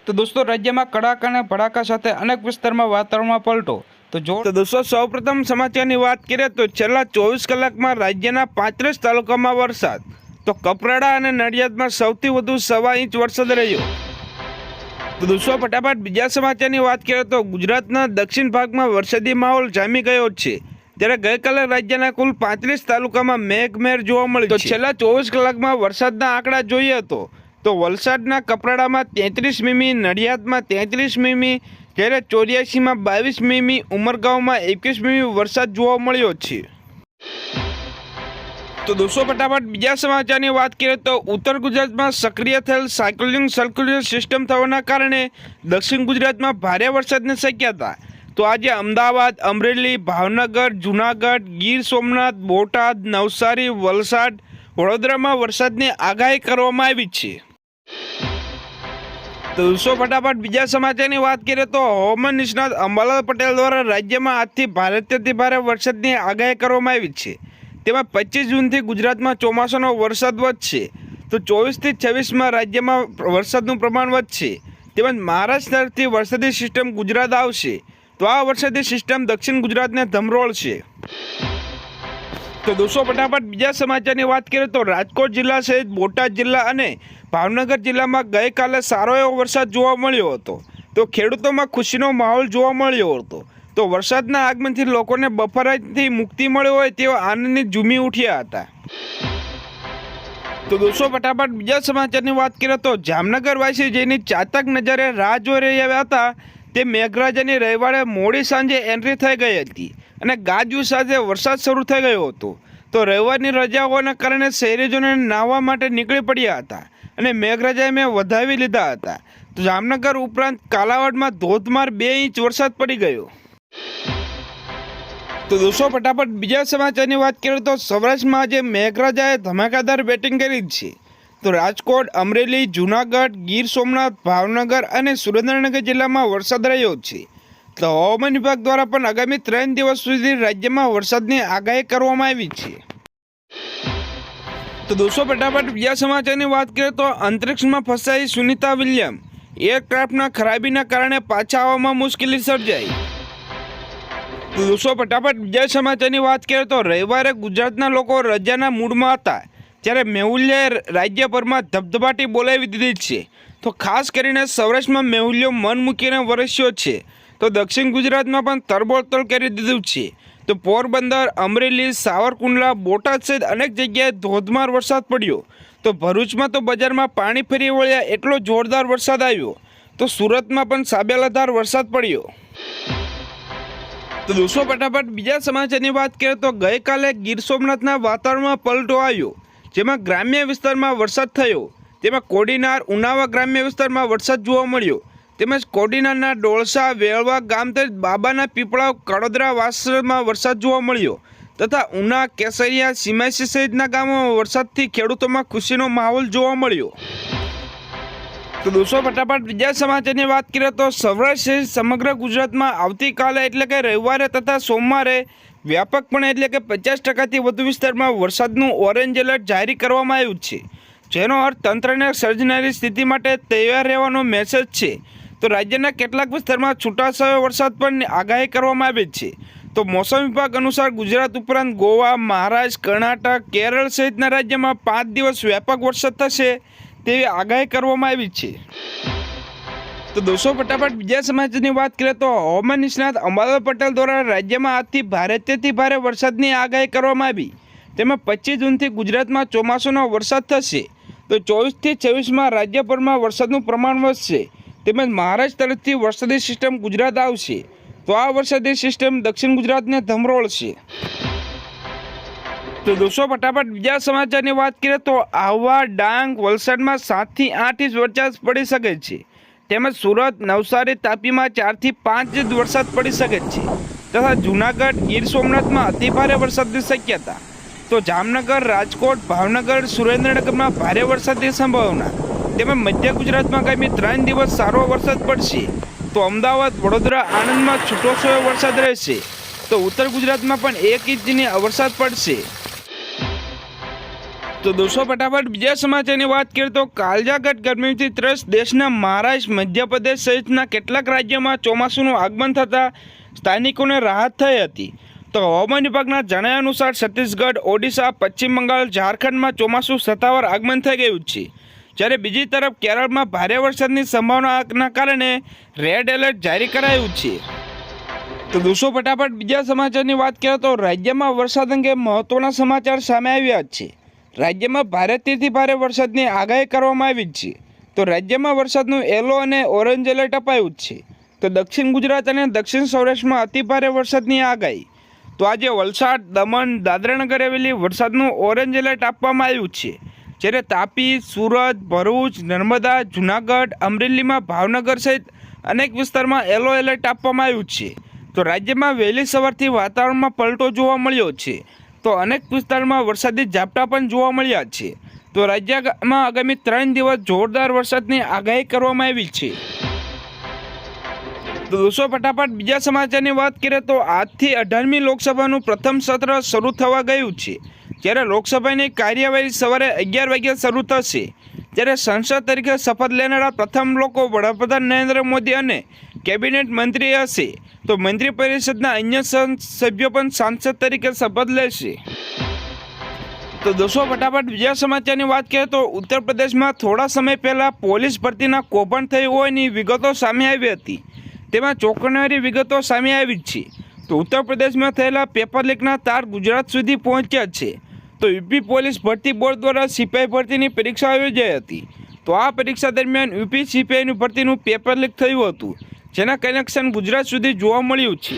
તો દોસ્તો રાજ્યમાં કડાકા અને ભડાકા સાથે અનેક વિસ્તારમાં વાતાવરણમાં પલટો. તો દોસ્તો સૌપ્રથમ સમાચારની વાત કરીએ તો છેલ્લા 24 કલાકમાં રાજ્યના 35 તાલુકામાં વરસાદ. તો કપરાડા અને નડિયાદમાં સૌથી વધુ 1.25 ઇંચ વરસાદ રહ્યો. તો દોસ્તો ફટાફટ બીજા સમાચારની વાત કરીએ તો ગુજરાતના દક્ષિણ ભાગમાં વરસાદી માહોલ જામી ગયો છે. ત્યારે ગઈકાલે રાજ્યના કુલ 35 તાલુકામાં મેઘમહેર જોવા મળી. તો છેલ્લા 24 કલાકમાં વરસાદના આંકડા જોઈએ તો વલસાડના કપરાડામાં 33 મીમી, નડિયાદમાં 33 મીમી, જ્યારે 84માં 22 મીમી, ઉમરગાંવમાં 21 મીમી વરસાદ જોવા મળ્યો છે. તો દોસ્તો ફટાફટ બીજા સમાચારની વાત કરીએ તો ઉત્તર ગુજરાતમાં સક્રિય થયેલ સાયક્લોનિક સર્ક્યુલર સિસ્ટમ થવાના કારણે દક્ષિણ ગુજરાતમાં ભારે વરસાદની શક્યતા. તો આજે અમદાવાદ, અમરેલી, ભાવનગર, જૂનાગઢ, ગીર સોમનાથ, બોટાદ, નવસારી, વલસાડ, વડોદરામાં વરસાદની આગાહી કરવામાં આવી છે. તો દોસ્તો ફટાફટ બીજા સમાચારની વાત કરીએ તો હવામાન નિષ્ણાત અંબાલાલ પટેલ દ્વારા રાજ્યમાં આજથી ભારેથી ભારે વરસાદની આગાહી કરવામાં આવી છે. તેમાં 25 જૂનથી ગુજરાતમાં ચોમાસાનો વરસાદ વધશે. તો 24થી 26માં રાજ્યમાં વરસાદનું પ્રમાણ વધશે. તેમજ મહારાષ્ટ્રથી વરસાદી સિસ્ટમ ગુજરાત આવશે. તો આ વરસાદી સિસ્ટમ દક્ષિણ ગુજરાતને ધમરોળશે. તો દોસ્તો ફટાફટ બીજા સમાચારની વાત કરીએ તો રાજકોટ જિલ્લા સહિત બોટાદ જિલ્લા અને ભાવનગર જિલ્લામાં ગઈકાલે સારો એવો વરસાદ જોવા મળ્યો હતો. તો ખેડૂતોમાં ખુશીનો માહોલ જોવા મળ્યો હતો. તો વરસાદના આગમનથી લોકોને બફારાથી મુક્તિ મળી હોય તેઓ આનંદની ઝૂમી ઉઠ્યા હતા. તો દોસ્તો ફટાફટ બીજા સમાચારની વાત કરીએ તો જામનગરવાસી જેની ચાતક નજરે રાહ જોઈ રહ્યા હતા તે મેઘરાજાની રવિવારે મોડી સાંજે એન્ટ્રી થઈ ગઈ હતી અને ગાજવીજ સાથે વરસાદ શરૂ થઈ ગયો હતો. તો રવિવારની રજા હોવાના કારણે શહેરીજનોને નાહવા માટે નીકળી પડ્યા હતા અને મેઘરાજાએ વધાવી લીધા હતા. તો જામનગર ઉપરાંત કાલાવાડમાં ધોધમાર 2 ઇંચ વરસાદ પડી ગયો. તો દોસ્તો ફટાફટ બીજા સમાચારની વાત કરીએ તો સૌરાષ્ટ્રમાં આજે મેઘરાજાએ ધમાકેદાર બેટિંગ કરી છે. તો રાજકોટ, અમરેલી, જૂનાગઢ, ગીર સોમનાથ, ભાવનગર અને સુરેન્દ્રનગર જિલ્લામાં વરસાદ રહ્યો છે. તો હવામાન વિભાગ દ્વારા પણ આગામી 3 દિવસ સુધી રાજ્યમાં વરસાદની આગાહી કરવામાં આવી છે. તો દોસ્તો ફટાફટ બીજા સમાચારની વાત કરીએ તો અંતરિક્ષમાં ફસાઈ સુનિતા વિલિયમ, એરક્રાફ્ટના ખરાબીના કારણે પાછા આવવામાં મુશ્કેલી સર્જાઈ. તો દોસ્તો ફટાફટ બીજા સમાચારની વાત કરીએ તો રવિવારે ગુજરાતના લોકો રજાના મૂડમાં હતા ત્યારે મેહુલિયાએ રાજ્યભરમાં ધબધબાટી બોલાવી દીધી છે. તો ખાસ કરીને સૌરાષ્ટ્રમાં મેહુલિયો મન મૂકીને વરસ્યો છે. તો દક્ષિણ ગુજરાતમાં પણ તરબોળતર કરી દીધું છે. તો પોરબંદર, અમરેલી, સાવરકુંડલા, બોટાદ સહિત અનેક જગ્યાએ ધોધમાર વરસાદ પડ્યો. તો ભરૂચમાં તો બજારમાં પાણી ફરી વળ્યા એટલો જોરદાર વરસાદ આવ્યો. તો સુરતમાં પણ સાબેલાધાર વરસાદ પડ્યો. તો દોસ્તો ફટાફટ બીજા સમાચારની વાત કરીએ તો ગઈકાલે ગીર સોમનાથના વાતાવરણમાં પલટો આવ્યો જેમાં ગ્રામ્ય વિસ્તારમાં વરસાદ થયો. તેમાં કોડીનાર, ઉનાવા ગ્રામ્ય વિસ્તારમાં વરસાદ જોવા મળ્યો. તેમજ કોડીનારના ડોળસા, વેળવા ગામ તેમજ બાબાના પીપળાવ, કડોદરા, વાસમાં વરસાદ જોવા મળ્યો તથા ઉના, કેસરિયા, સીમાસી સહિતના ગામોમાં વરસાદથી ખેડૂતોમાં ખુશીનો માહોલ જોવા મળ્યો. તો દોસ્તો ફટાફટ બીજા સમાચારની વાત કરીએ તો સૌરાષ્ટ્ર સમગ્ર ગુજરાતમાં આવતીકાલે એટલે કે રવિવારે તથા સોમવારે વ્યાપકપણે એટલે કે 50%થી વધુ વિસ્તારમાં વરસાદનું ઓરેન્જ એલર્ટ જારી કરવામાં આવ્યું છે. જેનો અર્થ તંત્રને સર્જનારી સ્થિતિ માટે તૈયાર રહેવાનો મેસેજ છે. તો રાજ્યના કેટલાક વિસ્તારમાં છૂટાછવાયો વરસાદ પણ આગાહી કરવામાં આવી છે. તો મોસમ વિભાગ અનુસાર ગુજરાત ઉપરાંત ગોવા, મહારાષ્ટ્ર, કર્ણાટક, કેરળ સહિતના રાજ્યમાં 5 દિવસ વ્યાપક વરસાદ થશે તેવી આગાહી કરવામાં આવી છે. તો દોસ્તો ફટાફટ બીજા સમાચારની વાત કરીએ તો હવામાન નિષ્ણાત અંબાલાલ પટેલ દ્વારા રાજ્યમાં આજથી ભારેથી ભારે વરસાદની આગાહી કરવામાં આવી. તેમાં 25 જૂનથી ગુજરાતમાં ચોમાસાનો વરસાદ થશે. તો 24થી 26માં રાજ્યભરમાં વરસાદનું પ્રમાણ વધશે. તેમજ મહારાષ્ટ્ર તરફથી વરસાદી સિસ્ટમ ગુજરાત આવશે. તો આ વરસાદી સિસ્ટમ દક્ષિણ ગુજરાતને ધમરોળશે. તો દોસ્તો ફટાફટ બીજા સમાચારની વાત કરીએ તો આહવા, ડાંગ, વલસાડમાં 7થી 8 ઇંચ વરસાદ પડી શકે છે. તેમજ સુરત, નવસારી, તાપીમાં 4થી 5 ઇંચ વરસાદ પડી શકે છે તથા જૂનાગઢ, ગીર સોમનાથમાં અતિભારે વરસાદની શક્યતા. તો જામનગર, રાજકોટ, ભાવનગર, સુરેન્દ્રનગરમાં ભારે વરસાદની સંભાવના. તેમજ મધ્ય ગુજરાતમાં આગામી 3 દિવસ સારો વરસાદ પડશે. તો અમદાવાદ, વડોદરા, આણંદમાં છૂટોછવાયો વરસાદ રહેશે. તો ઉત્તર ગુજરાતમાં પણ 1 ઇંચની વરસાદ પડશે. તો દોસ્તો ફટાફટ બીજા સમાચારની વાત કરીએ તો કાળઝાળ ગરમીથી ત્રસ્ત દેશના મહારાષ્ટ્ર, મધ્યપ્રદેશ સહિતના કેટલાક રાજ્યોમાં ચોમાસુનું આગમન થતાં સ્થાનિકોને રાહત થઈ હતી. તો હવામાન વિભાગના જણાવ્યા અનુસાર છત્તીસગઢ, ઓડિશા, પશ્ચિમ બંગાળ, ઝારખંડમાં ચોમાસું સત્તાવાર આગમન થઈ ગયું છે. જ્યારે બીજી તરફ કેરળમાં ભારે વરસાદની સંભાવનાના કારણે રેડ એલર્ટ જારી કરાયું છે. તો દોસ્તો ફટાફટ બીજા સમાચારની વાત કરીએ તો રાજ્યમાં વરસાદ અંગે મહત્વના સમાચાર સામે આવ્યા છે. રાજ્યમાં ભારેથી ભારે વરસાદની આગાહી કરવામાં આવી છે. તો રાજ્યમાં વરસાદનું યલો અને ઓરેન્જ એલર્ટ અપાયું છે. તો દક્ષિણ ગુજરાત અને દક્ષિણ સૌરાષ્ટ્રમાં અતિભારે વરસાદની આગાહી. તો આજે વલસાડ, દમણ, દાદરાનગર હવેલી વરસાદનું ઓરેન્જ એલર્ટ આપવામાં આવ્યું છે. જ્યારે તાપી, સુરત, ભરૂચ, નર્મદા, જૂનાગઢ, અમરેલીમાં ભાવનગર સહિત અનેક વિસ્તારમાં યલો એલર્ટ આપવામાં આવ્યું છે. તો રાજ્યમાં વહેલી સવારથી વાતાવરણમાં પલટો જોવા મળ્યો છે. તો અનેક વિસ્તારમાં વરસાદી ઝાપટા પણ જોવા મળ્યા છે. તો રાજ્યમાં આગામી 3 દિવસ જોરદાર વરસાદની આગાહી કરવામાં આવી છે. તો દોસ્તો ફટાફટ બીજા સમાચારની વાત કરીએ તો આજથી 18મી લોકસભાનું પ્રથમ સત્ર શરૂ થવા ગયું છે. જ્યારે લોકસભાની કાર્યવાહી સવારે 11 વાગ્યે શરૂ થશે. જ્યારે સંસદ તરીકે શપથ લેનારા પ્રથમ લોકો વડાપ્રધાન નરેન્દ્ર મોદી અને કેબિનેટ મંત્રી હશે. તો મંત્રી પરિષદના અન્ય સભ્યો પણ સાંસદ તરીકે શપથ લેશે. તો દોસ્તો ફટાફટ બીજા સમાચારની વાત કરીએ તો ઉત્તર પ્રદેશમાં થોડા સમય પહેલાં પોલીસ ભરતીના કૌભાંડ થઈ હોવાની વિગતો સામે આવી હતી. તેમાં ચોંકાવનારી વિગતો સામે આવી છે. તો ઉત્તર પ્રદેશમાં થયેલા પેપર લીકના તાર ગુજરાત સુધી પહોંચ્યા છે. તો યુપી પોલીસ ભરતી બોર્ડ દ્વારા સિપાઈ ભરતીની પરીક્ષા યોજાઈ હતી. તો આ પરીક્ષા દરમિયાન યુપી સિપાઈની ભરતીનું પેપર લીક થયું હતું, જેના કનેક્શન ગુજરાત સુધી જોવા મળ્યું છે.